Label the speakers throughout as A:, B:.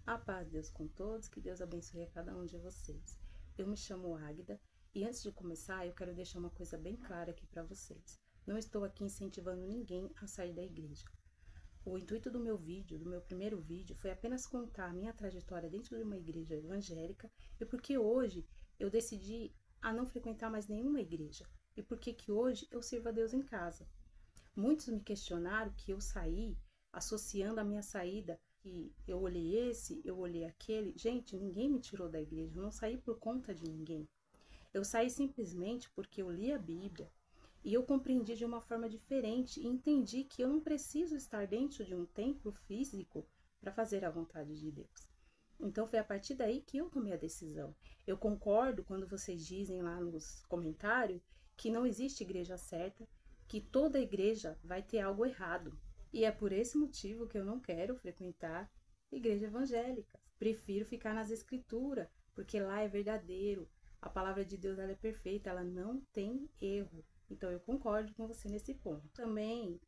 A: A paz de Deus com todos, que Deus abençoe a cada um de vocês. Eu me chamo Águida e antes de começar eu quero deixar uma coisa bem clara aqui para vocês. Não estou aqui incentivando ninguém a sair da igreja. O intuito do meu vídeo, do meu primeiro vídeo, foi apenas contar a minha trajetória dentro de uma igreja evangélica e porque hoje eu decidi a não frequentar mais nenhuma igreja e porque que hoje eu sirvo a Deus em casa. Muitos me questionaram que eu saí associando a minha saída, que eu olhei esse, eu olhei aquele. Gente, ninguém me tirou da igreja, eu não saí por conta de ninguém. Eu saí simplesmente porque eu li a Bíblia e eu compreendi de uma forma diferente e entendi que eu não preciso estar dentro de um templo físico para fazer a vontade de Deus. Então foi a partir daí que eu tomei a decisão. Eu concordo quando vocês dizem lá nos comentários que não existe igreja certa, que toda igreja vai ter algo errado. E é por esse motivo que eu não quero frequentar igreja evangélica. Prefiro ficar nas escrituras, porque lá é verdadeiro. A palavra de Deus ela é perfeita, ela não tem erro. Então eu concordo com você nesse ponto. Também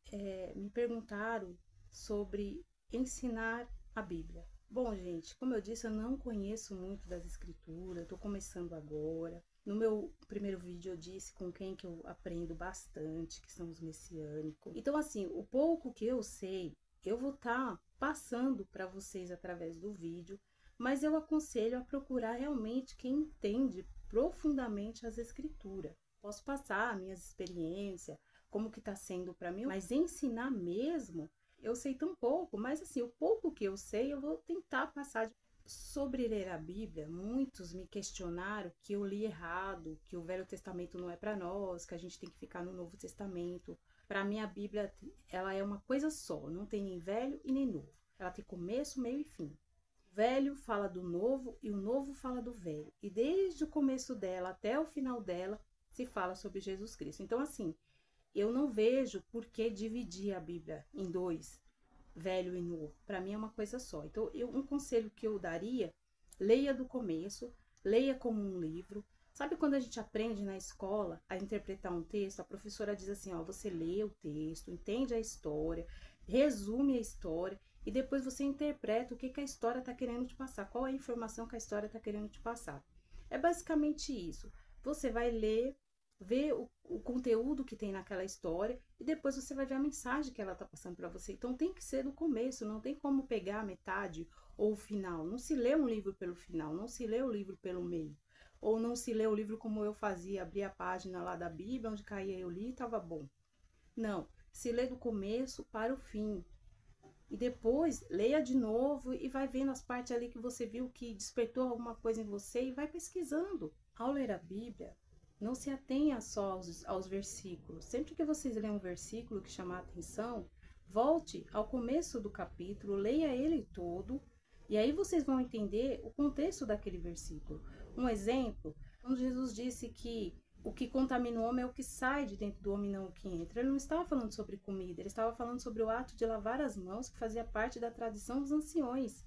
A: me perguntaram sobre ensinar a Bíblia. Bom, gente, como eu disse, eu não conheço muito das escrituras, estou começando agora. No meu primeiro vídeo eu disse com quem que eu aprendo bastante, que são os messiânicos. Então, assim, o pouco que eu sei, eu vou estar passando para vocês através do vídeo, mas eu aconselho a procurar realmente quem entende profundamente as escrituras. Posso passar minhas experiências, como que está sendo para mim, mas ensinar mesmo, eu sei tão pouco, mas assim, o pouco que eu sei, eu vou tentar passar. Sobre ler a Bíblia, muitos me questionaram que eu li errado, que o Velho Testamento não é para nós, que a gente tem que ficar no Novo Testamento. Para mim, a Bíblia ela é uma coisa só, não tem nem velho e nem novo. Ela tem começo, meio e fim. O velho fala do novo e o novo fala do velho. E desde o começo dela até o final dela se fala sobre Jesus Cristo. Então, assim, eu não vejo por que dividir a Bíblia em dois, velho e novo. Para mim é uma coisa só. Então, um conselho que eu daria, leia do começo, leia como um livro. Sabe quando a gente aprende na escola a interpretar um texto, a professora diz assim, ó, você lê o texto, entende a história, resume a história e depois você interpreta o que a história está querendo te passar, qual é a informação que a história está querendo te passar. É basicamente isso. Você vai ler, ver o conteúdo que tem naquela história e depois você vai ver a mensagem que ela está passando para você. Então tem que ser do começo, não tem como pegar a metade ou o final. Não se lê um livro pelo final, não se lê o livro pelo meio. Ou não se lê o livro como eu fazia, abria a página lá da Bíblia, onde caía eu li e estava bom. Não, se lê do começo para o fim. E depois leia de novo e vai vendo as partes ali que você viu que despertou alguma coisa em você e vai pesquisando. Ao ler a Bíblia, não se atenha só aos versículos. Sempre que vocês lerem um versículo que chamar a atenção, volte ao começo do capítulo, leia ele todo, e aí vocês vão entender o contexto daquele versículo. Um exemplo, quando Jesus disse que o que contamina o homem é o que sai de dentro do homem, não o que entra. Ele não estava falando sobre comida, ele estava falando sobre o ato de lavar as mãos, que fazia parte da tradição dos anciões.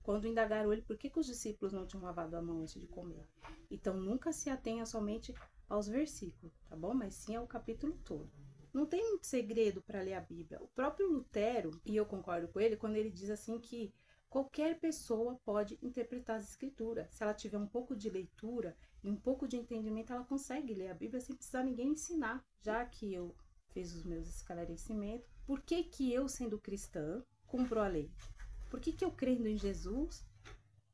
A: Quando indagaram ele por que os discípulos não tinham lavado a mão antes de comer. Então, nunca se atenha somente aos versículos, tá bom? Mas sim ao capítulo todo. Não tem muito segredo para ler a Bíblia. O próprio Lutero, e eu concordo com ele, quando ele diz assim que qualquer pessoa pode interpretar as escrituras. Se ela tiver um pouco de leitura e um pouco de entendimento, ela consegue ler a Bíblia sem precisar ninguém ensinar. Já que eu fiz os meus esclarecimentos, por que que eu, sendo cristã, cumpro a lei? Por que que eu, crendo em Jesus,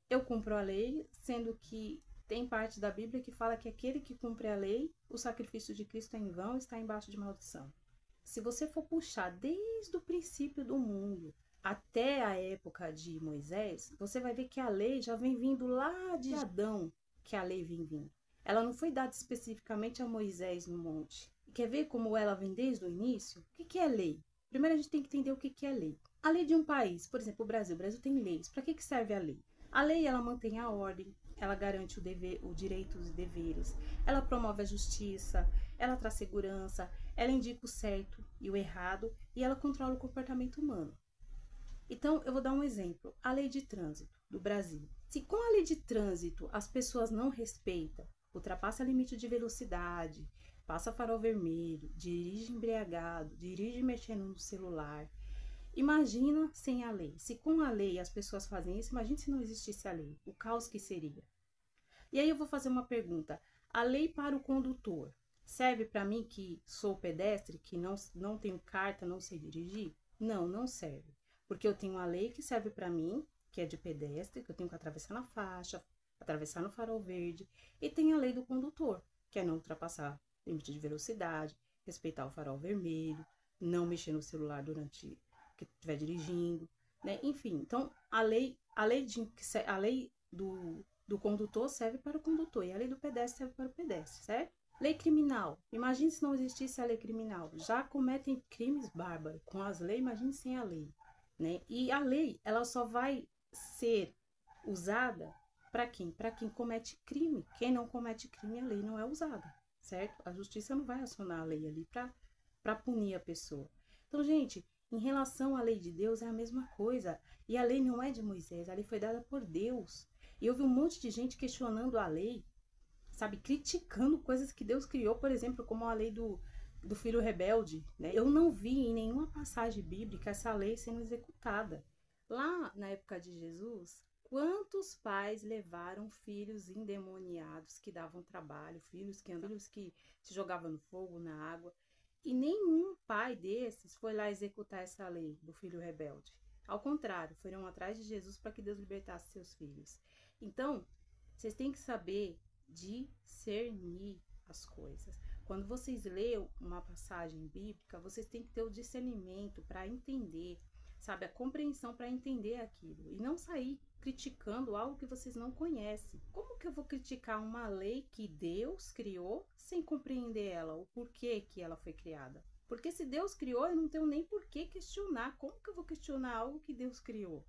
A: eu cumpro a lei, sendo que tem parte da Bíblia que fala que aquele que cumpre a lei, o sacrifício de Cristo é em vão, está embaixo de maldição. Se você for puxar desde o princípio do mundo até a época de Moisés, você vai ver que a lei já vem vindo lá de Adão, que a lei vem vindo. Ela não foi dada especificamente a Moisés no monte. E quer ver como ela vem desde o início? O que é lei? Primeiro a gente tem que entender o que é lei. A lei de um país, por exemplo, o Brasil tem leis. Para que serve a lei? A lei ela mantém a ordem, ela garante o direito e deveres, ela promove a justiça, ela traz segurança, ela indica o certo e o errado e ela controla o comportamento humano. Então, eu vou dar um exemplo. A lei de trânsito do Brasil. Se com a lei de trânsito as pessoas não respeitam, ultrapassa limite de velocidade, passa farol vermelho, dirige embriagado, dirige mexendo no celular, Imagina sem a lei. Se com a lei as pessoas fazem isso, imagine se não existisse a lei. O caos que seria. E aí eu vou fazer uma pergunta. A lei para o condutor serve para mim que sou pedestre, que não tenho carta, não sei dirigir? Não, não serve. Porque eu tenho a lei que serve para mim, que é de pedestre, que eu tenho que atravessar na faixa, atravessar no farol verde. E tem a lei do condutor, que é não ultrapassar o limite de velocidade, respeitar o farol vermelho, não mexer no celular durante que estiver dirigindo, né? Enfim, então a lei do condutor serve para o condutor e a lei do pedestre serve para o pedestre, certo? Lei criminal. Imagine se não existisse a lei criminal. Já cometem crimes bárbaros com as leis, imagine sem a lei, né? E a lei, ela só vai ser usada para quem? Para quem comete crime. Quem não comete crime, a lei não é usada, certo? A justiça não vai acionar a lei ali para punir a pessoa. Então, gente, em relação à lei de Deus é a mesma coisa. E a lei não é de Moisés, a lei foi dada por Deus. E eu vi um monte de gente questionando a lei, sabe, criticando coisas que Deus criou, por exemplo, como a lei do filho rebelde, né? Eu não vi em nenhuma passagem bíblica essa lei sendo executada. Lá na época de Jesus, quantos pais levaram filhos endemoniados que davam trabalho, filhos que se jogavam no fogo, na água, e nenhum pai desses foi lá executar essa lei do filho rebelde. Ao contrário, foram atrás de Jesus para que Deus libertasse seus filhos. Então, vocês têm que saber discernir as coisas. Quando vocês leem uma passagem bíblica, vocês têm que ter o discernimento para entender, sabe, a compreensão para entender aquilo e não sair criticando algo que vocês não conhecem. Como que eu vou criticar uma lei que Deus criou sem compreender ela, o porquê que ela foi criada? Porque se Deus criou, eu não tenho nem por que questionar. Como que eu vou questionar algo que Deus criou?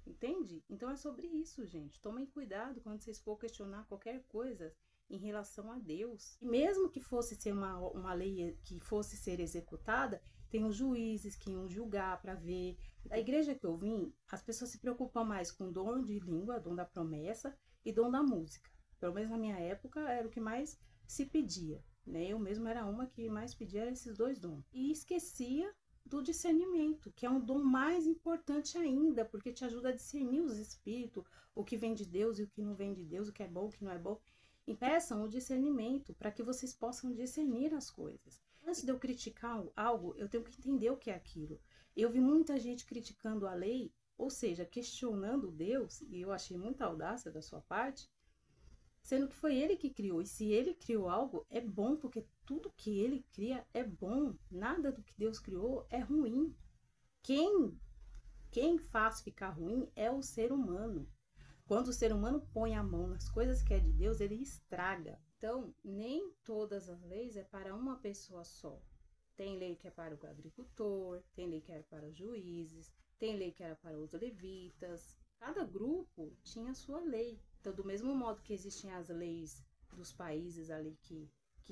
A: Entende? Então é sobre isso, gente. Tomem cuidado quando vocês for questionar qualquer coisa em relação a Deus. E mesmo que fosse ser uma lei que fosse ser executada, tem os juízes que iam julgar para ver. Da igreja que eu vim, as pessoas se preocupam mais com dom de língua, dom da promessa e dom da música. Pelo menos na minha época era o que mais se pedia, né? Eu mesmo era uma que mais pedia esses dois dons. E esquecia do discernimento, que é um dom mais importante ainda, porque te ajuda a discernir os espíritos, o que vem de Deus e o que não vem de Deus, o que é bom, o que não é bom. E peçam o discernimento para que vocês possam discernir as coisas. Antes de eu criticar algo, eu tenho que entender o que é aquilo. Eu vi muita gente criticando a lei, ou seja, questionando Deus, e eu achei muita audácia da sua parte, sendo que foi ele que criou. E se ele criou algo, é bom, porque tudo que ele cria é bom. Nada do que Deus criou é ruim. Quem faz ficar ruim é o ser humano. Quando o ser humano põe a mão nas coisas que é de Deus, ele estraga. Então, nem todas as leis é para uma pessoa só. Tem lei que é para o agricultor, tem lei que era para os juízes, tem lei que era para os levitas. Cada grupo tinha a sua lei. Então, do mesmo modo que existem as leis dos países ali que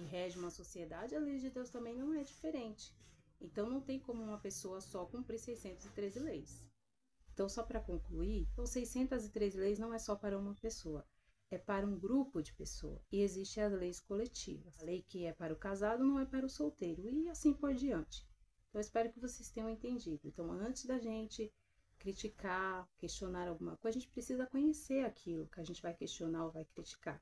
A: regem uma sociedade, a lei de Deus também não é diferente. Então, não tem como uma pessoa só cumprir 613 leis. Então, só para concluir, então 613 leis não é só para uma pessoa, é para um grupo de pessoas. E existem as leis coletivas. A lei que é para o casado não é para o solteiro, e assim por diante. Então, eu espero que vocês tenham entendido. Então, antes da gente criticar, questionar alguma coisa, a gente precisa conhecer aquilo que a gente vai questionar ou vai criticar.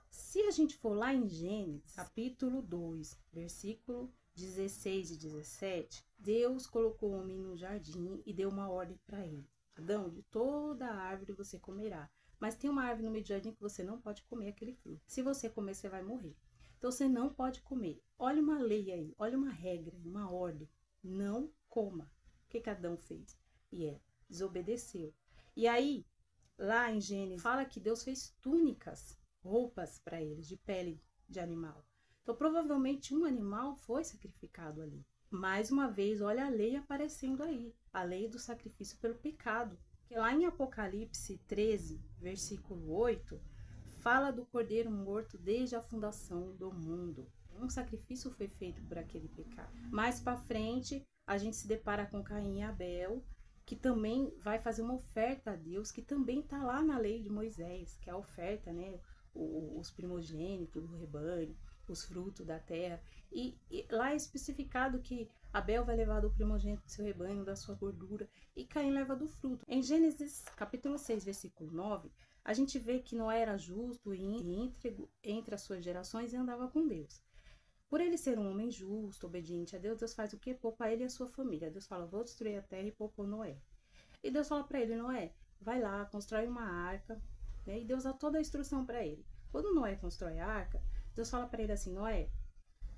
A: Se a gente for lá em Gênesis, capítulo 2, versículo 16 e 17, Deus colocou o homem no jardim e deu uma ordem para ele. Adão, de toda a árvore você comerá, mas tem uma árvore no meio do jardim que você não pode comer aquele fruto. Se você comer, você vai morrer. Então você não pode comer. Olha uma lei aí, olha uma regra, uma ordem. Não coma. O que Adão fez? Desobedeceu. E aí, lá em Gênesis, fala que Deus fez túnicas, roupas para eles, de pele de animal. Então, provavelmente, um animal foi sacrificado ali. Mais uma vez, olha a lei aparecendo aí. A lei do sacrifício pelo pecado. Que lá em Apocalipse 13, versículo 8, fala do cordeiro morto desde a fundação do mundo. Um sacrifício foi feito por aquele pecado. Mais para frente, a gente se depara com Caim e Abel, que também vai fazer uma oferta a Deus, que também está lá na lei de Moisés, que é a oferta, né? Os primogênitos do rebanho, os frutos da terra. E lá é especificado que Abel vai levar do primogênito do seu rebanho, da sua gordura, e Caim leva do fruto. Em Gênesis capítulo 6, versículo 9, a gente vê que Noé era justo e íntegro entre as suas gerações e andava com Deus. Por ele ser um homem justo, obediente a Deus, Deus faz o quê? Poupa ele e a sua família. Deus fala, vou destruir a terra, e poupou Noé. E Deus fala para ele, Noé, vai lá, constrói uma arca, né? E Deus dá toda a instrução para ele. Quando Noé constrói a arca, Deus fala para ele assim, Noé,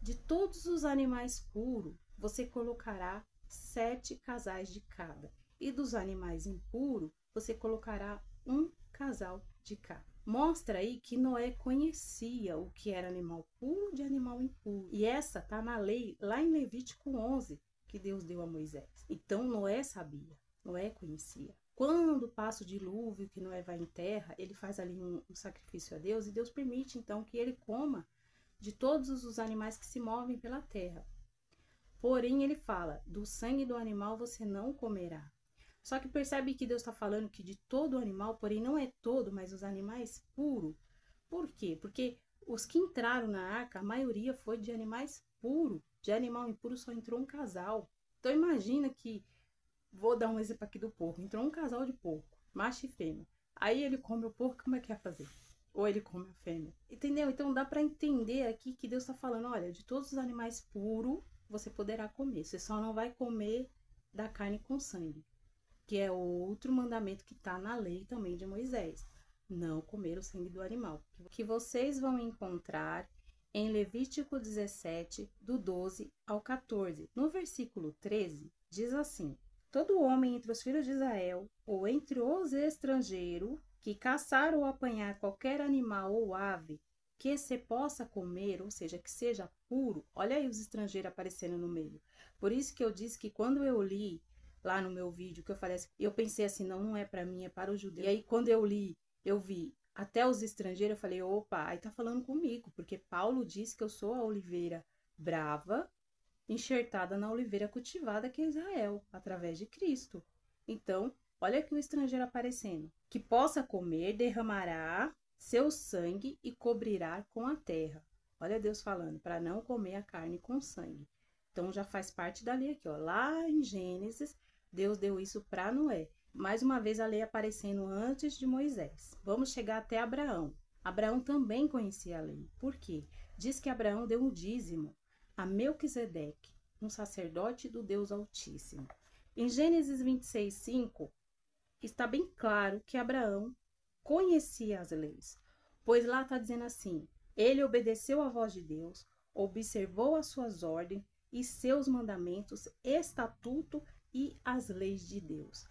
A: de todos os animais puros, você colocará 7 casais de cada. E dos animais impuros, você colocará um casal de cada. Mostra aí que Noé conhecia o que era animal puro de animal impuro. E essa tá na lei, lá em Levítico 11, que Deus deu a Moisés. Então Noé sabia, Noé conhecia. Quando passa o dilúvio, que Noé vai em terra, ele faz ali um sacrifício a Deus e Deus permite então que ele coma de todos os animais que se movem pela terra. Porém, ele fala, do sangue do animal você não comerá. Só que percebe que Deus está falando que de todo animal, porém não é todo, mas os animais puros. Por quê? Porque os que entraram na arca, a maioria foi de animais puros. De animal impuro só entrou um casal. Então imagina que, vou dar um exemplo aqui do porco, entrou um casal de porco, macho e fêmea. Aí ele come o porco, como é que ia fazer? Ou ele come a fêmea. Entendeu? Então dá para entender aqui que Deus está falando, olha, de todos os animais puros, você poderá comer. Você só não vai comer da carne com sangue. Que é outro mandamento que está na lei também de Moisés. Não comer o sangue do animal. Que vocês vão encontrar em Levítico 17, do 12 ao 14. No versículo 13, diz assim, todo homem entre os filhos de Israel, ou entre os estrangeiros, que caçar ou apanhar qualquer animal ou ave, que se possa comer, ou seja, que seja puro, olha aí os estrangeiros aparecendo no meio. Por isso que eu disse que quando eu li, lá no meu vídeo, que eu falei assim, eu pensei assim, não é para mim, é para o judeu. E aí quando eu li, eu vi até os estrangeiros, eu falei, opa, aí tá falando comigo, porque Paulo disse que eu sou a oliveira brava, enxertada na oliveira cultivada que é Israel, através de Cristo. Então, olha aqui o estrangeiro aparecendo, que possa comer, derramará seu sangue e cobrirá com a terra. Olha Deus falando, para não comer a carne com sangue. Então já faz parte da lei aqui, ó. Lá em Gênesis, Deus deu isso para Noé. Mais uma vez a lei aparecendo antes de Moisés. Vamos chegar até Abraão. Abraão também conhecia a lei. Por quê? Diz que Abraão deu um dízimo a Melquisedeque, um sacerdote do Deus Altíssimo. Em Gênesis 26, 5, está bem claro que Abraão conhecia as leis. Pois lá está dizendo assim, ele obedeceu à voz de Deus, observou as suas ordens, e seus mandamentos, estatuto e as leis de Deus.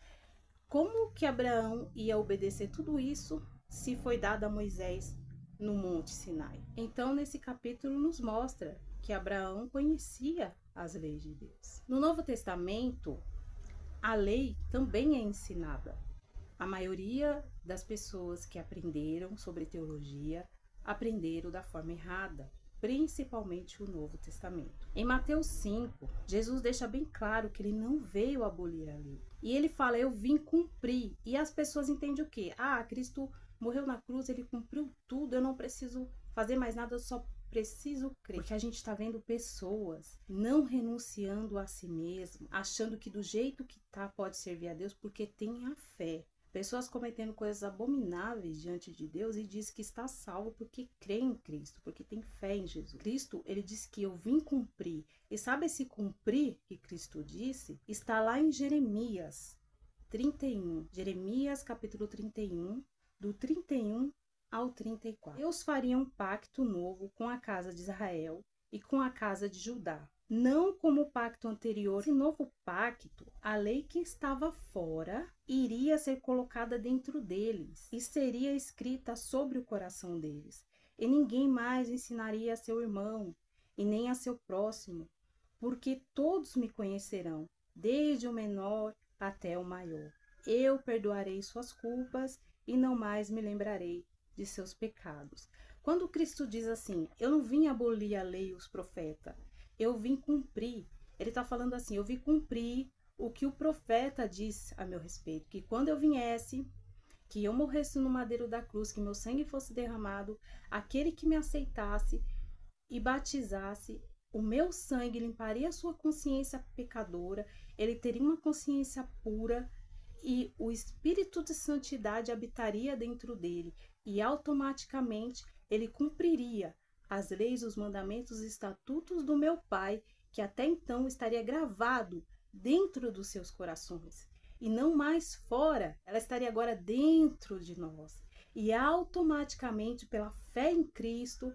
A: Como que Abraão ia obedecer tudo isso se foi dado a Moisés no Monte Sinai? Então, nesse capítulo nos mostra que Abraão conhecia as leis de Deus. No Novo Testamento, a lei também é ensinada. A maioria das pessoas que aprenderam sobre teologia aprenderam da forma errada, principalmente o Novo Testamento. Em Mateus 5, Jesus deixa bem claro que ele não veio abolir a lei. E ele fala, eu vim cumprir. E as pessoas entendem o quê? Ah, Cristo morreu na cruz, ele cumpriu tudo, eu não preciso fazer mais nada, eu só preciso crer. Porque a gente está vendo pessoas não renunciando a si mesmo, achando que do jeito que tá pode servir a Deus porque tem a fé. Pessoas cometendo coisas abomináveis diante de Deus e diz que está salvo porque crê em Cristo, porque tem fé em Jesus. Cristo, ele diz que eu vim cumprir. E sabe esse cumprir que Cristo disse? Está lá em Jeremias 31. Jeremias capítulo 31, do 31 ao 34. Deus faria um pacto novo com a casa de Israel e com a casa de Judá. Não como o pacto anterior, esse novo pacto, a lei que estava fora, iria ser colocada dentro deles e seria escrita sobre o coração deles. E ninguém mais ensinaria a seu irmão e nem a seu próximo, porque todos me conhecerão, desde o menor até o maior. Eu perdoarei suas culpas e não mais me lembrarei de seus pecados. Quando Cristo diz assim, eu não vim abolir a lei e os profetas, eu vim cumprir. Ele está falando assim, eu vim cumprir o que o profeta diz a meu respeito, que quando eu viesse, que eu morresse no madeiro da cruz, que meu sangue fosse derramado, aquele que me aceitasse e batizasse, O meu sangue limparia a sua consciência pecadora, ele teria uma consciência pura e o espírito de santidade habitaria dentro dele e automaticamente ele cumpriria as leis, os mandamentos e estatutos do meu Pai, que até então estaria gravado dentro dos seus corações e não mais fora, ela estaria agora dentro de nós. E automaticamente, pela fé em Cristo,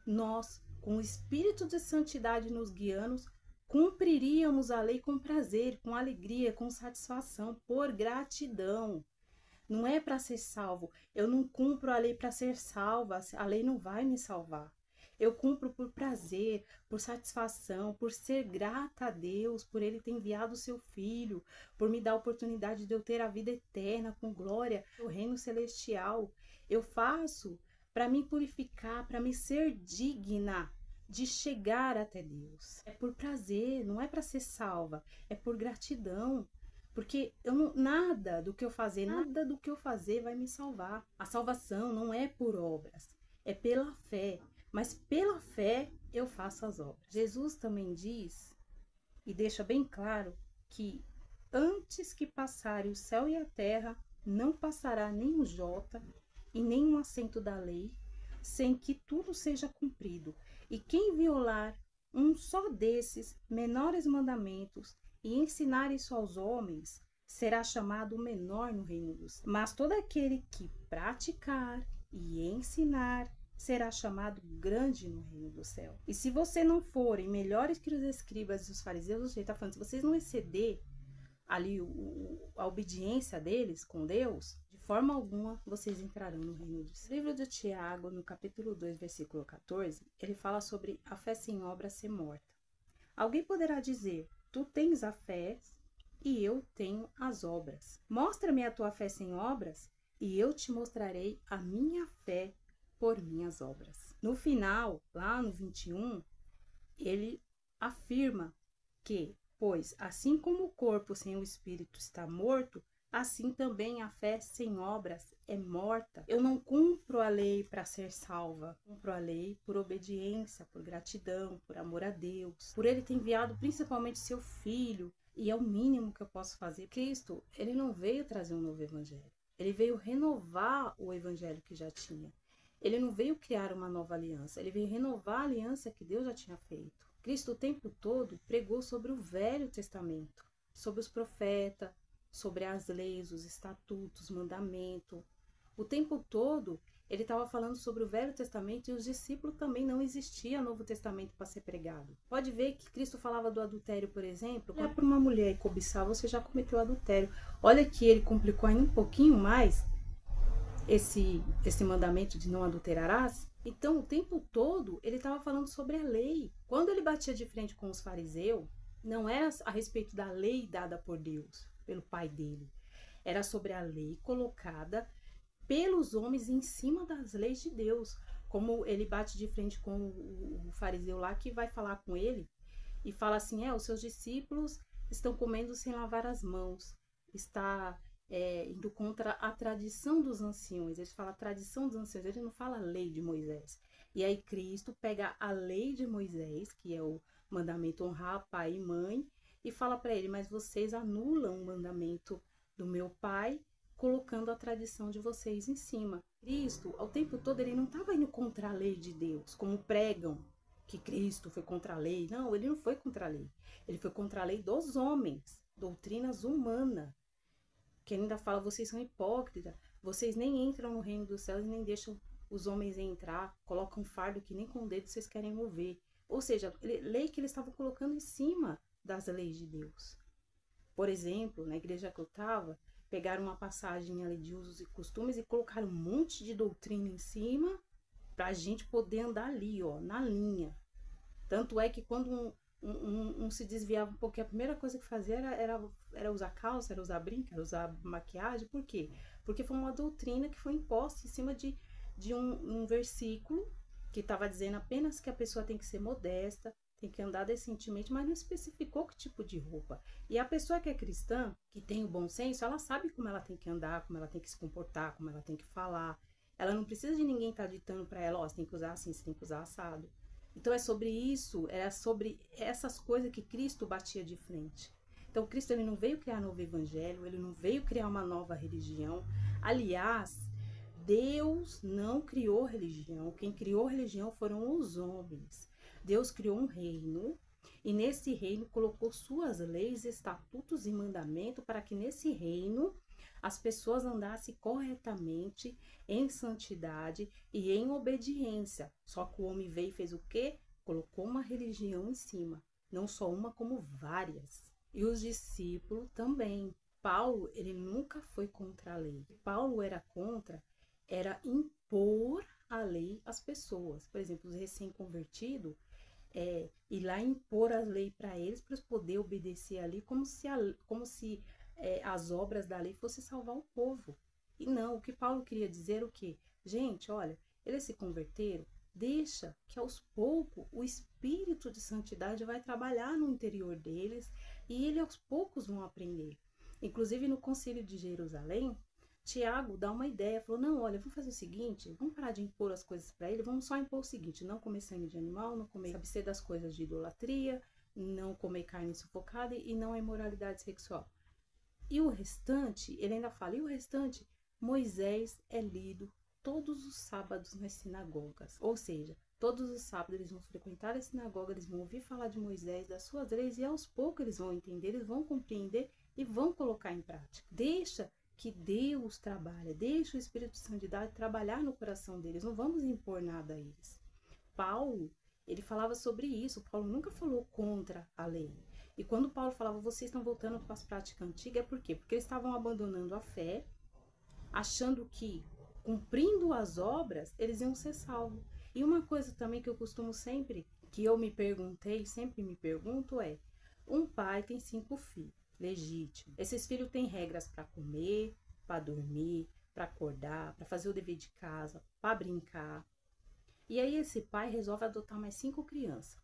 A: nós, com o espírito de santidade nos guiando, cumpriríamos a lei com prazer, com alegria, com satisfação, por gratidão. Não é para ser salvo. Eu não cumpro a lei para ser salva. A lei não vai me salvar. Eu cumpro por prazer, por satisfação, por ser grata a Deus, por Ele ter enviado o seu Filho, por me dar a oportunidade de eu ter a vida eterna com glória, o reino celestial. Eu faço para me purificar, para me ser digna de chegar até Deus. É por prazer, não é para ser salva, é por gratidão. Porque nada do que eu fazer vai me salvar. A salvação não é por obras, é pela fé. Mas pela fé eu faço as obras. Jesus também diz, e deixa bem claro, que antes que passarem o céu e a terra, não passará nem um jota e nem um acento da lei, sem que tudo seja cumprido. E quem violar um só desses menores mandamentos e ensinar isso aos homens, será chamado menor no reino dos céus. Mas todo aquele que praticar e ensinar será chamado grande no reino do céu. E se você não forem melhores que os escribas e os fariseus, ele está falando, se vocês não exceder ali a obediência deles com Deus, de forma alguma vocês entrarão no reino do céu. No livro de Tiago, no capítulo 2, versículo 14, ele fala sobre a fé sem obra ser morta. Alguém poderá dizer, tu tens a fé e eu tenho as obras. Mostra-me a tua fé sem obras e eu te mostrarei a minha fé por minhas obras. No final, lá no 21, ele afirma que, pois assim como o corpo sem o espírito está morto, assim também a fé sem obras é morta. Eu não cumpro a lei para ser salva, cumpro a lei por obediência, por gratidão, por amor a Deus, por ele ter enviado principalmente seu filho, e é o mínimo que eu posso fazer. Cristo, ele não veio trazer um novo evangelho, ele veio renovar o evangelho que já tinha. Ele não veio criar uma nova aliança, ele veio renovar a aliança que Deus já tinha feito. Cristo o tempo todo pregou sobre o Velho Testamento, sobre os profetas, sobre as leis, os estatutos, mandamentos. O tempo todo ele estava falando sobre o Velho Testamento e os discípulos também não existia Novo Testamento para ser pregado. Pode ver que Cristo falava do adultério, por exemplo. É para uma mulher cobiçar, você já cometeu adultério. Olha que ele complicou ainda um pouquinho mais esse mandamento de não adulterarás. Então, o tempo todo, ele estava falando sobre a lei. Quando ele batia de frente com os fariseus, não era a respeito da lei dada por Deus, pelo pai dele. Era sobre a lei colocada pelos homens em cima das leis de Deus. Como ele bate de frente com o fariseu lá, que vai falar com ele, e fala assim, os seus discípulos estão comendo sem lavar as mãos. Está indo contra a tradição dos anciões. Ele fala tradição dos anciões, ele não fala lei de Moisés. E aí Cristo pega a lei de Moisés, que é o mandamento honrar pai e mãe, e fala para ele, mas vocês anulam o mandamento do meu pai, colocando a tradição de vocês em cima. Cristo, ao tempo todo, ele não estava indo contra a lei de Deus, como pregam que Cristo foi contra a lei. Não, ele não foi contra a lei. Ele foi contra a lei dos homens, doutrinas humanas. Que ainda fala, vocês são hipócritas, vocês nem entram no reino dos céus e nem deixam os homens entrar, colocam um fardo que nem com o dedo vocês querem mover. Ou seja, lei que eles estavam colocando em cima das leis de Deus. Por exemplo, na igreja que eu estava, pegaram uma passagem ali de usos e costumes e colocaram um monte de doutrina em cima para a gente poder andar ali, na linha. Tanto é que quando um se desviava um pouco, a primeira coisa que fazia era usar calça, era usar brinco, era usar maquiagem. Por quê? Porque foi uma doutrina que foi imposta em cima de um versículo que estava dizendo apenas que a pessoa tem que ser modesta, tem que andar decentemente, mas não especificou que tipo de roupa. E a pessoa que é cristã, que tem o bom senso, ela sabe como ela tem que andar, como ela tem que se comportar, como ela tem que falar. Ela não precisa de ninguém estar ditando para ela, você tem que usar assim, você tem que usar assado. Então é sobre isso, era sobre essas coisas que Cristo batia de frente. Então Cristo ele não veio criar novo evangelho, ele não veio criar uma nova religião. Aliás, Deus não criou religião. Quem criou religião foram os homens. Deus criou um reino e nesse reino colocou suas leis, estatutos e mandamentos para que nesse reino as pessoas andassem corretamente, em santidade e em obediência. Só que o homem veio e fez o quê? Colocou uma religião em cima. Não só uma, como várias. E os discípulos também. Paulo, ele nunca foi contra a lei. Paulo era contra, era impor a lei às pessoas. Por exemplo, os recém-convertidos, ir lá impor a lei para eles poderem obedecer ali, como se as obras da lei fossem salvar o povo. E não, o que Paulo queria dizer o quê? Gente, olha, eles se converteram, deixa que aos poucos o espírito de santidade vai trabalhar no interior deles e eles aos poucos vão aprender. Inclusive no Concílio de Jerusalém, Tiago dá uma ideia, falou, não, olha, vamos fazer o seguinte, vamos parar de impor as coisas para ele, vamos só impor o seguinte, não comer sangue de animal, não comer, abster das coisas de idolatria, não comer carne sufocada e não a imoralidade sexual. E o restante, ele ainda fala, e o restante, Moisés é lido todos os sábados nas sinagogas. Ou seja, todos os sábados eles vão frequentar a sinagoga, eles vão ouvir falar de Moisés, das suas leis, e aos poucos eles vão entender, eles vão compreender e vão colocar em prática. Deixa que Deus trabalha, deixa o Espírito de Santidade trabalhar no coração deles, não vamos impor nada a eles. Paulo, ele falava sobre isso, Paulo nunca falou contra a lei. E quando Paulo falava, vocês estão voltando para as práticas antigas, é por quê? Porque eles estavam abandonando a fé, achando que, cumprindo as obras, eles iam ser salvos. E uma coisa também que eu costumo sempre, que eu me perguntei, sempre me pergunto é, um pai tem 5 filhos, legítimo. Esses filhos têm regras para comer, para dormir, para acordar, para fazer o dever de casa, para brincar. E aí esse pai resolve adotar mais 5 crianças.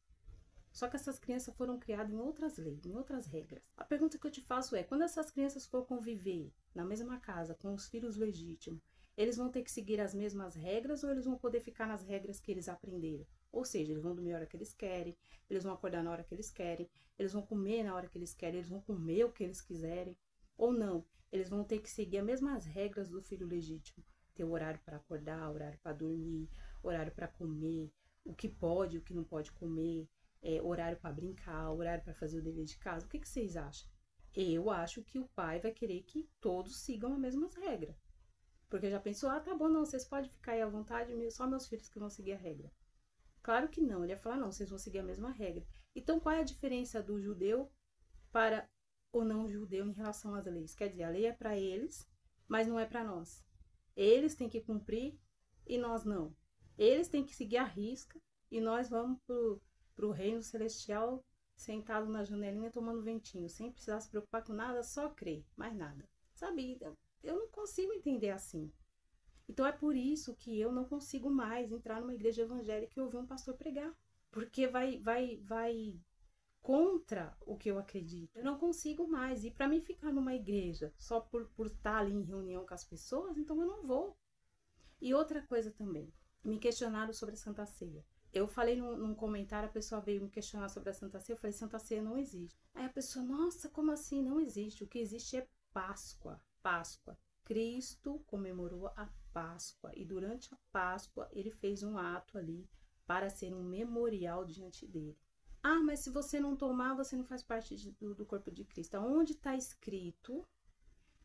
A: Só que essas crianças foram criadas em outras leis, em outras regras. A pergunta que eu te faço é, quando essas crianças for conviver na mesma casa com os filhos legítimos, eles vão ter que seguir as mesmas regras ou eles vão poder ficar nas regras que eles aprenderam? Ou seja, eles vão dormir a hora que eles querem, eles vão acordar na hora que eles querem, eles vão comer na hora que eles querem, eles vão comer o que eles quiserem. Ou não, eles vão ter que seguir as mesmas regras do filho legítimo. Ter horário para acordar, horário para dormir, horário para comer, o que pode, o que não pode comer. Horário para brincar, horário para fazer o dever de casa. O que vocês acham? Eu acho que o pai vai querer que todos sigam as mesmas regras. Porque já pensou, tá bom, não, vocês podem ficar aí à vontade, só meus filhos que vão seguir a regra. Claro que não, ele ia falar, não, vocês vão seguir a mesma regra. Então, qual é a diferença do judeu para o não judeu em relação às leis? Quer dizer, a lei é para eles, mas não é para nós. Eles têm que cumprir e nós não. Eles têm que seguir a risca e nós vamos pro reino celestial, sentado na janelinha, tomando ventinho, sem precisar se preocupar com nada, só crer, mais nada. Sabe, eu não consigo entender assim. Então é por isso que eu não consigo mais entrar numa igreja evangélica e ouvir um pastor pregar. Porque vai contra o que eu acredito. Eu não consigo mais. E para mim ficar numa igreja só por estar ali em reunião com as pessoas, então eu não vou. E outra coisa também, me questionaram sobre a Santa Ceia. Eu falei num comentário, a pessoa veio me questionar sobre a Santa Ceia, eu falei, Santa Ceia não existe. Aí a pessoa, nossa, como assim não existe? O que existe é Páscoa. Páscoa. Cristo comemorou a Páscoa e durante a Páscoa ele fez um ato ali para ser um memorial diante dele. Ah, mas se você não tomar, você não faz parte do corpo de Cristo. Onde está escrito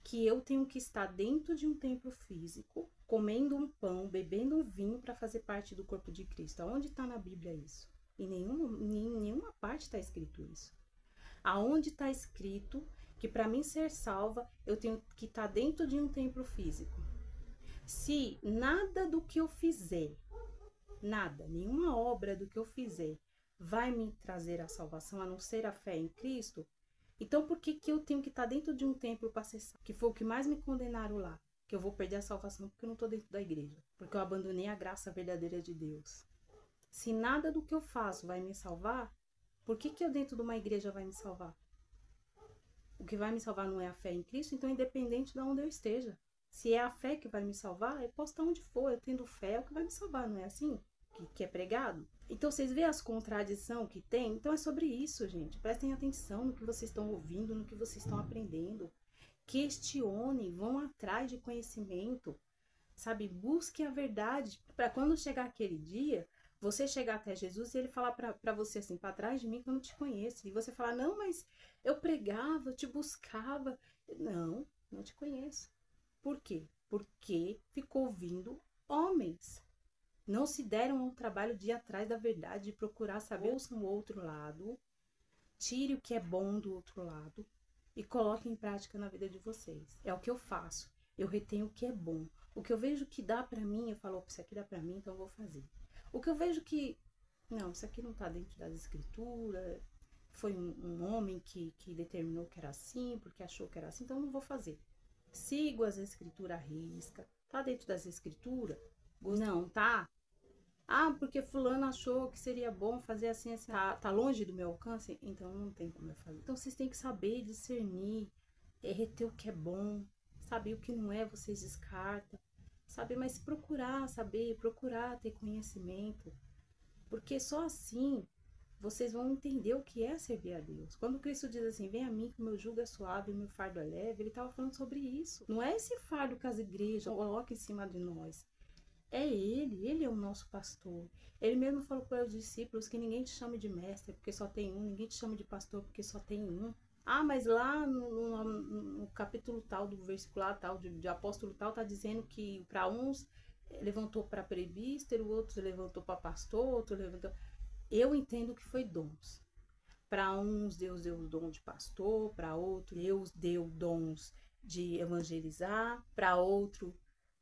A: que eu tenho que estar dentro de um templo físico, comendo um pão, bebendo um vinho para fazer parte do corpo de Cristo? Onde está na Bíblia isso? Em nenhuma parte está escrito isso. Aonde está escrito que para mim ser salva, eu tenho que estar dentro de um templo físico? Se nada do que eu fizer, nada, nenhuma obra do que eu fizer vai me trazer a salvação, a não ser a fé em Cristo, então por que eu tenho que estar dentro de um templo para ser salvo? Que foi o que mais me condenaram lá. Que eu vou perder a salvação porque eu não estou dentro da igreja. Porque eu abandonei a graça verdadeira de Deus. Se nada do que eu faço vai me salvar, por que eu dentro de uma igreja vai me salvar? O que vai me salvar não é a fé em Cristo, então independente de onde eu esteja. Se é a fé que vai me salvar, eu posso estar onde for, eu tendo fé, é o que vai me salvar, não é assim? que é pregado? Então vocês veem as contradições que tem? Então é sobre isso, gente. Prestem atenção no que vocês estão ouvindo, no que vocês estão aprendendo. Questione, vão atrás de conhecimento, sabe? Busque a verdade, para quando chegar aquele dia, você chegar até Jesus e ele falar para você assim, para trás de mim que eu não te conheço. E você falar, não, mas eu pregava, eu te buscava. Não, não te conheço. Por quê? Porque ficou ouvindo homens. Não se deram ao trabalho de ir atrás da verdade, de procurar saber o outro lado. Tire o que é bom do outro lado e coloque em prática na vida de vocês. É o que eu faço. Eu retenho o que é bom. O que eu vejo que dá pra mim, eu falo, isso aqui dá pra mim, então eu vou fazer. O que eu vejo que, não, isso aqui não tá dentro das escrituras, foi um homem que determinou que era assim, porque achou que era assim, então eu não vou fazer. Sigo as escrituras à risca. Tá dentro das escrituras? Não, tá? Ah, porque fulano achou que seria bom fazer assim, assim. Tá longe do meu alcance? Então não tem como eu fazer. Então vocês têm que saber discernir, reter o que é bom, saber o que não é, vocês descartam, saber, mas procurar saber, procurar ter conhecimento, porque só assim vocês vão entender o que é servir a Deus. Quando Cristo diz assim, vem a mim que o meu jugo é suave e o meu fardo é leve, ele estava falando sobre isso. Não é esse fardo que as igrejas colocam em cima de nós. É ele é o nosso pastor. Ele mesmo falou para os discípulos que ninguém te chame de mestre porque só tem um, ninguém te chame de pastor porque só tem um. Ah, mas lá no capítulo tal, do versículo tal, de apóstolo tal, tá dizendo que para uns levantou para presbítero, outros levantou para pastor, outro levantou. Eu entendo que foi dons. Para uns, Deus deu o dom de pastor, para outro, Deus deu dons de evangelizar, para outro,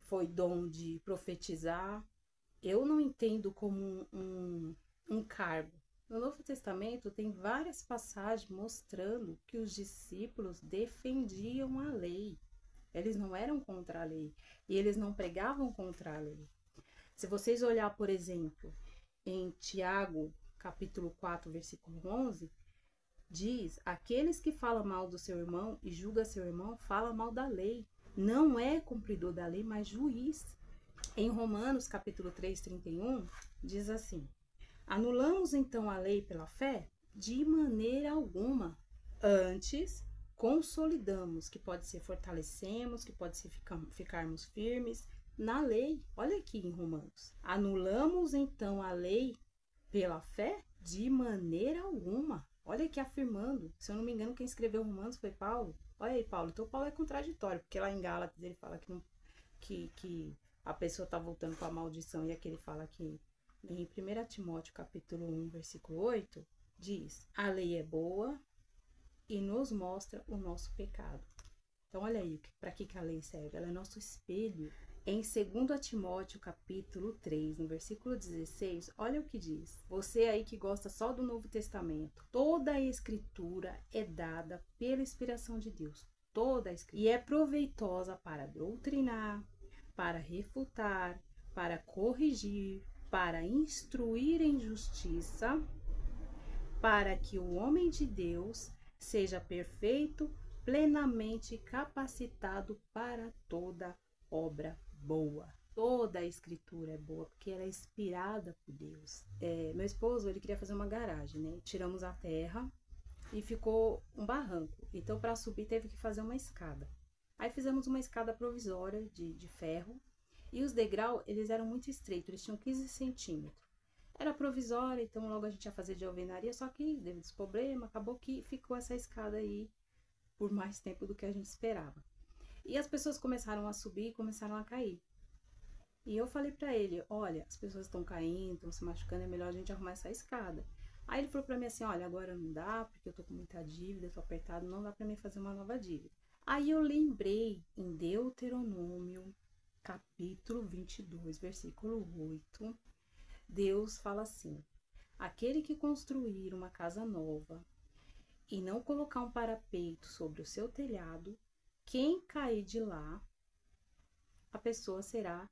A: foi dom de profetizar. Eu não entendo como um cargo. No Novo Testamento tem várias passagens mostrando que os discípulos defendiam a lei. Eles não eram contra a lei e eles não pregavam contra a lei. Se vocês olhar, por exemplo, em Tiago, capítulo 4, versículo 11, diz, aqueles que falam mal do seu irmão e julga seu irmão, falam mal da lei. Não é cumpridor da lei, mas juiz. Em Romanos, capítulo 3, 31, diz assim, anulamos então a lei pela fé? De maneira alguma. Antes, consolidamos, que pode ser fortalecemos, que pode ser ficarmos firmes na lei. Olha aqui em Romanos. Anulamos então a lei pela fé? De maneira alguma. Olha aqui afirmando. Se eu não me engano, quem escreveu Romanos foi Paulo. Olha aí, Paulo. Então, Paulo é contraditório, porque lá em Gálatas ele fala que a pessoa está voltando para a maldição, e aqui ele fala que em 1 Timóteo, capítulo 1, versículo 8, diz, a lei é boa e nos mostra o nosso pecado. Então, olha aí, para que a lei serve? Ela é nosso espelho. Em 2 Timóteo, capítulo 3, no versículo 16, olha o que diz. Você aí que gosta só do Novo Testamento, toda a Escritura é dada pela inspiração de Deus. Toda a Escritura. E é proveitosa para doutrinar, para refutar, para corrigir, para instruir em justiça, para que o homem de Deus seja perfeito, plenamente capacitado para toda obra boa. Toda a escritura é boa, porque ela é inspirada por Deus. Meu esposo, ele queria fazer uma garagem, né? Tiramos a terra e ficou um barranco. Então, para subir, teve que fazer uma escada. Aí fizemos uma escada provisória de ferro. E os degraus, eles eram muito estreitos, eles tinham 15 centímetros. Era provisória, então logo a gente ia fazer de alvenaria, só que devido aos problemas, acabou que ficou essa escada aí por mais tempo do que a gente esperava. E as pessoas começaram a subir e começaram a cair. E eu falei pra ele, olha, as pessoas estão caindo, estão se machucando, é melhor a gente arrumar essa escada. Aí ele falou pra mim assim, olha, agora não dá, porque eu tô com muita dívida, tô apertado, não dá pra mim fazer uma nova dívida. Aí eu lembrei em Deuteronômio, capítulo 22, versículo 8, Deus fala assim, aquele que construir uma casa nova e não colocar um parapeito sobre o seu telhado, quem cair de lá, a pessoa será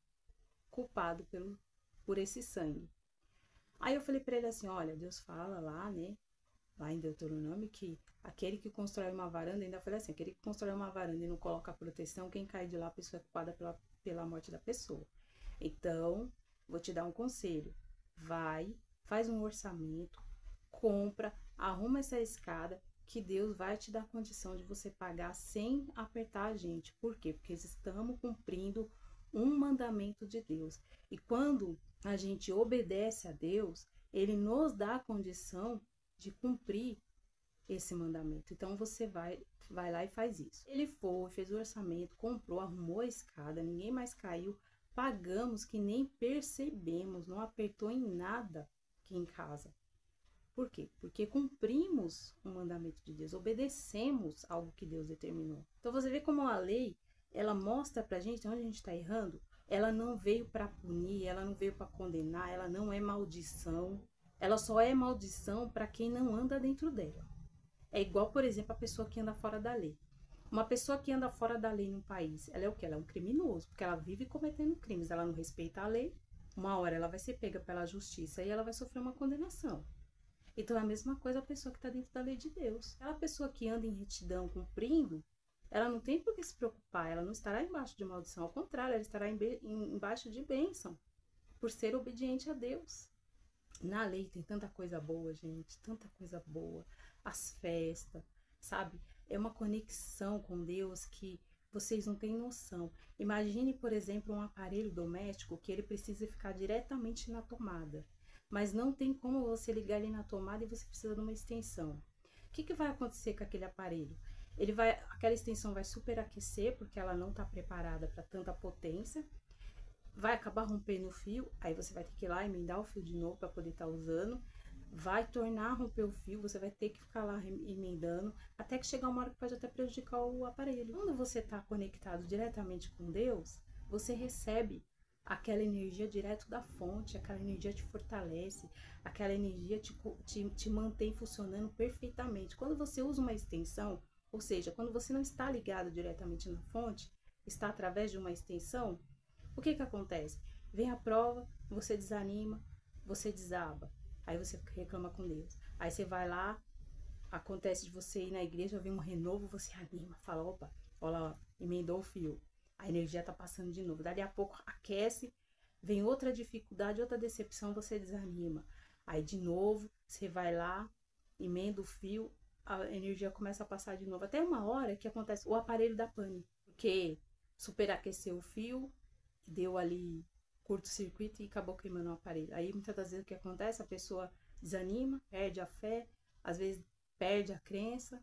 A: culpado por esse sangue. Aí eu falei para ele assim, olha, Deus fala lá, né, lá em Deuteronômio, que aquele que constrói uma varanda, ainda falei assim, aquele que constrói uma varanda e não coloca proteção, quem cair de lá, a pessoa é culpada pela morte da pessoa. Então, vou te dar um conselho, vai, faz um orçamento, compra, arruma essa escada, que Deus vai te dar condição de você pagar sem apertar a gente. Por quê? Porque estamos cumprindo um mandamento de Deus. E quando a gente obedece a Deus, Ele nos dá a condição de cumprir esse mandamento. Então você vai lá e faz isso. Ele foi, fez o orçamento, comprou, arrumou a escada, ninguém mais caiu, pagamos que nem percebemos, não apertou em nada aqui em casa. Por quê? Porque cumprimos o mandamento de Deus, obedecemos algo que Deus determinou. Então você vê como a lei, ela mostra pra gente onde a gente está errando. Ela não veio para punir, ela não veio para condenar, ela não é maldição. Ela só é maldição para quem não anda dentro dela. É igual, por exemplo, a pessoa que anda fora da lei. Uma pessoa que anda fora da lei num país, ela é o quê? Ela é um criminoso, porque ela vive cometendo crimes, ela não respeita a lei. Uma hora ela vai ser pega pela justiça e ela vai sofrer uma condenação. Então é a mesma coisa a pessoa que está dentro da lei de Deus. Aquela pessoa que anda em retidão, cumprindo, ela não tem por que se preocupar, ela não estará embaixo de maldição, ao contrário, ela estará embaixo de bênção, por ser obediente a Deus. Na lei tem tanta coisa boa, gente, tanta coisa boa. As festas, sabe? É uma conexão com Deus que vocês não têm noção. Imagine, por exemplo, um aparelho doméstico que ele precisa ficar diretamente na tomada. Mas não tem como você ligar ele na tomada e você precisa de uma extensão. O que vai acontecer com aquele aparelho? Aquela extensão vai superaquecer porque ela não está preparada para tanta potência. Vai acabar rompendo o fio, aí você vai ter que ir lá emendar o fio de novo para poder estar usando. Vai tornar a romper o fio, você vai ter que ficar lá emendando, até que chegar uma hora que pode até prejudicar o aparelho. Quando você está conectado diretamente com Deus, você recebe aquela energia direto da fonte, aquela energia te fortalece, aquela energia te mantém funcionando perfeitamente. Quando você usa uma extensão, ou seja, quando você não está ligado diretamente na fonte, está através de uma extensão, o que acontece? Vem a prova, você desanima, você desaba, aí você reclama com Deus. Aí você vai lá, acontece de você ir na igreja, vem um renovo, você anima, fala, opa, olha lá, emendou o fio. A energia tá passando de novo. Dali a pouco aquece, vem outra dificuldade, outra decepção, você desanima. Aí de novo, você vai lá, emenda o fio, a energia começa a passar de novo. Até uma hora que acontece o aparelho dá pane, porque superaqueceu o fio, deu ali curto-circuito e acabou queimando o aparelho. Aí muitas das vezes o que acontece? A pessoa desanima, perde a fé, às vezes perde a crença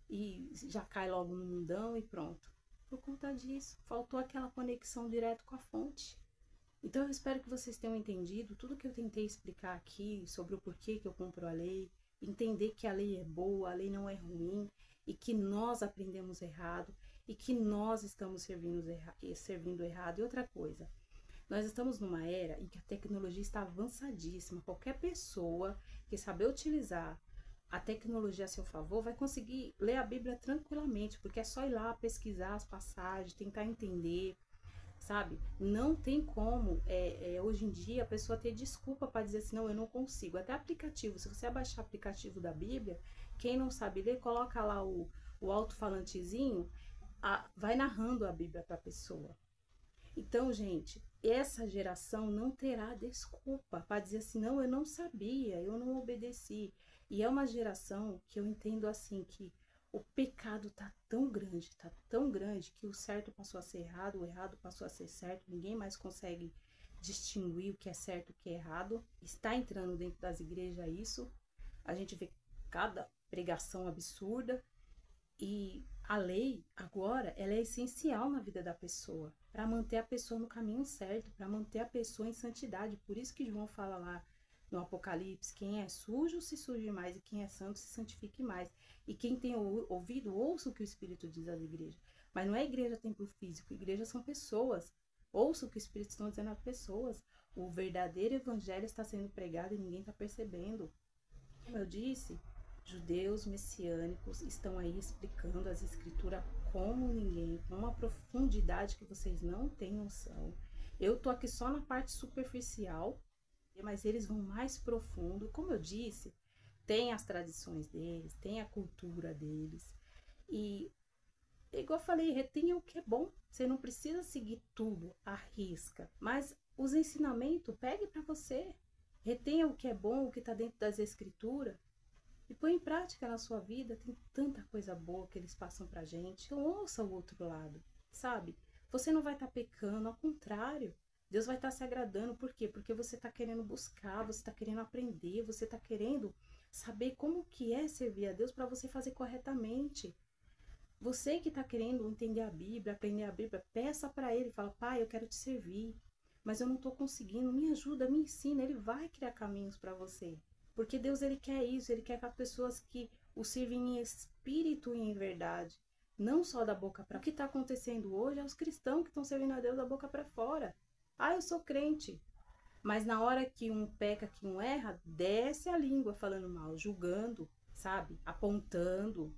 A: e já cai logo no mundão e pronto. Por conta disso, faltou aquela conexão direto com a fonte. Então eu espero que vocês tenham entendido tudo que eu tentei explicar aqui sobre o porquê que eu compro a lei, entender que a lei é boa, a lei não é ruim e que nós aprendemos errado e que nós estamos servindo errado. E outra coisa, nós estamos numa era em que a tecnologia está avançadíssima. Qualquer pessoa que saber utilizar a tecnologia a seu favor vai conseguir ler a Bíblia tranquilamente, porque é só ir lá pesquisar as passagens, tentar entender, sabe? Não tem como, hoje em dia, a pessoa ter desculpa para dizer assim, não, eu não consigo. Até aplicativo, se você abaixar o aplicativo da Bíblia, quem não sabe ler, coloca lá o alto-falantezinho, vai narrando a Bíblia para a pessoa. Então, gente, essa geração não terá desculpa para dizer assim, não, eu não sabia, eu não obedeci. E é uma geração que eu entendo assim, que o pecado tá tão grande, que o certo passou a ser errado, o errado passou a ser certo, ninguém mais consegue distinguir o que é certo e o que é errado. Está entrando dentro das igrejas isso, a gente vê cada pregação absurda, e a lei, agora, ela é essencial na vida da pessoa, para manter a pessoa no caminho certo, para manter a pessoa em santidade. Por isso que João fala lá no Apocalipse, quem é sujo se suje mais, e quem é santo se santifique mais. E quem tem ouvido, ouça o que o Espírito diz às igrejas. Mas não é igreja templo físico, igreja são pessoas. Ouça o que o Espírito está dizendo às pessoas. O verdadeiro evangelho está sendo pregado e ninguém está percebendo. Como eu disse, judeus messiânicos estão aí explicando as escrituras como ninguém, com uma profundidade que vocês não têm noção. Eu tô aqui só na parte superficial, mas eles vão mais profundo. Como eu disse, tem as tradições deles, tem a cultura deles. E, igual eu falei, retenha o que é bom. Você não precisa seguir tudo à risca, mas os ensinamentos, pegue para você. Retenha o que é bom, o que está dentro das escrituras, e põe em prática na sua vida. Tem tanta coisa boa que eles passam pra gente. Ouça o outro lado, sabe? Você não vai estar pecando, ao contrário. Deus vai estar se agradando. Por quê? Porque você está querendo buscar, você está querendo aprender, você está querendo saber como que é servir a Deus para você fazer corretamente. Você que está querendo entender a Bíblia, aprender a Bíblia, peça para Ele, fala: Pai, eu quero te servir, mas eu não estou conseguindo, me ajuda, me ensina. Ele vai criar caminhos para você. Porque Deus, Ele quer isso, Ele quer que as pessoas que o servem em espírito e em verdade, não só da boca para. O que está acontecendo hoje é os cristãos que estão servindo a Deus da boca para fora. Ah, eu sou crente. Mas na hora que um peca, que um erra, desce a língua falando mal, julgando, sabe? Apontando,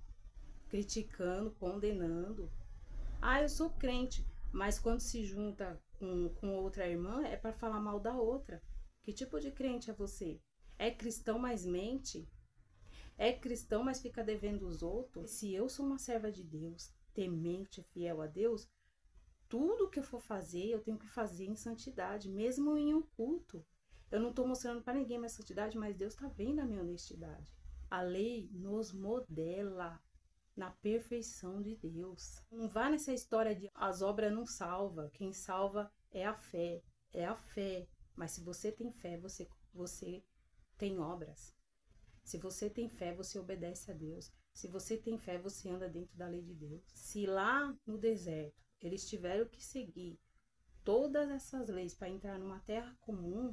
A: criticando, condenando. Ah, eu sou crente. Mas quando se junta com outra irmã, é para falar mal da outra. Que tipo de crente é você? É cristão, mas mente? É cristão, mas fica devendo os outros? Se eu sou uma serva de Deus, temente, fiel a Deus, tudo que eu for fazer, eu tenho que fazer em santidade, mesmo em oculto. Eu não estou mostrando para ninguém minha santidade, mas Deus está vendo a minha honestidade. A lei nos modela na perfeição de Deus. Não vá nessa história de as obras não salvam. Quem salva é a fé. É a fé. Mas se você tem fé, você tem obras. Se você tem fé, você obedece a Deus. Se você tem fé, você anda dentro da lei de Deus. Se lá no deserto eles tiveram que seguir todas essas leis para entrar numa terra comum,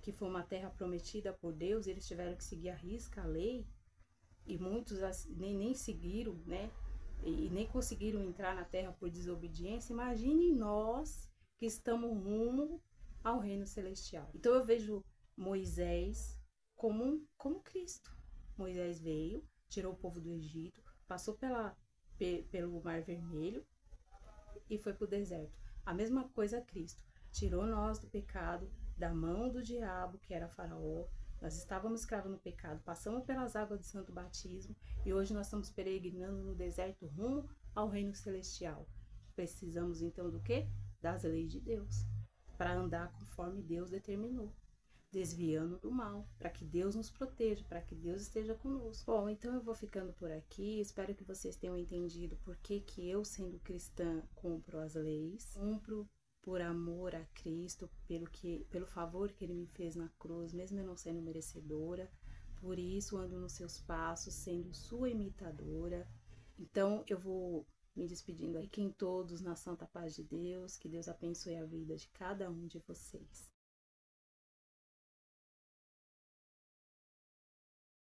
A: que foi uma terra prometida por Deus, eles tiveram que seguir à risca a lei, e muitos nem seguiram, né? E nem conseguiram entrar na terra por desobediência. Imagine nós que estamos rumo ao reino celestial. Então eu vejo Moisés como Cristo. Moisés veio, tirou o povo do Egito, passou pelo Mar Vermelho e foi para o deserto. A mesma coisa Cristo. Tirou nós do pecado, da mão do diabo, que era Faraó. Nós estávamos escravos no pecado, passamos pelas águas do santo batismo e hoje nós estamos peregrinando no deserto rumo ao reino celestial. Precisamos então do quê? Das leis de Deus, para andar conforme Deus determinou, desviando do mal, para que Deus nos proteja, para que Deus esteja conosco. Bom, então eu vou ficando por aqui. Espero que vocês tenham entendido por que eu, sendo cristã, cumpro as leis. Cumpro por amor a Cristo, pelo favor que Ele me fez na cruz, mesmo eu não sendo merecedora. Por isso ando nos seus passos, sendo sua imitadora. Então eu vou me despedindo aqui em todos, na santa paz de Deus. Que Deus abençoe a vida de cada um de vocês.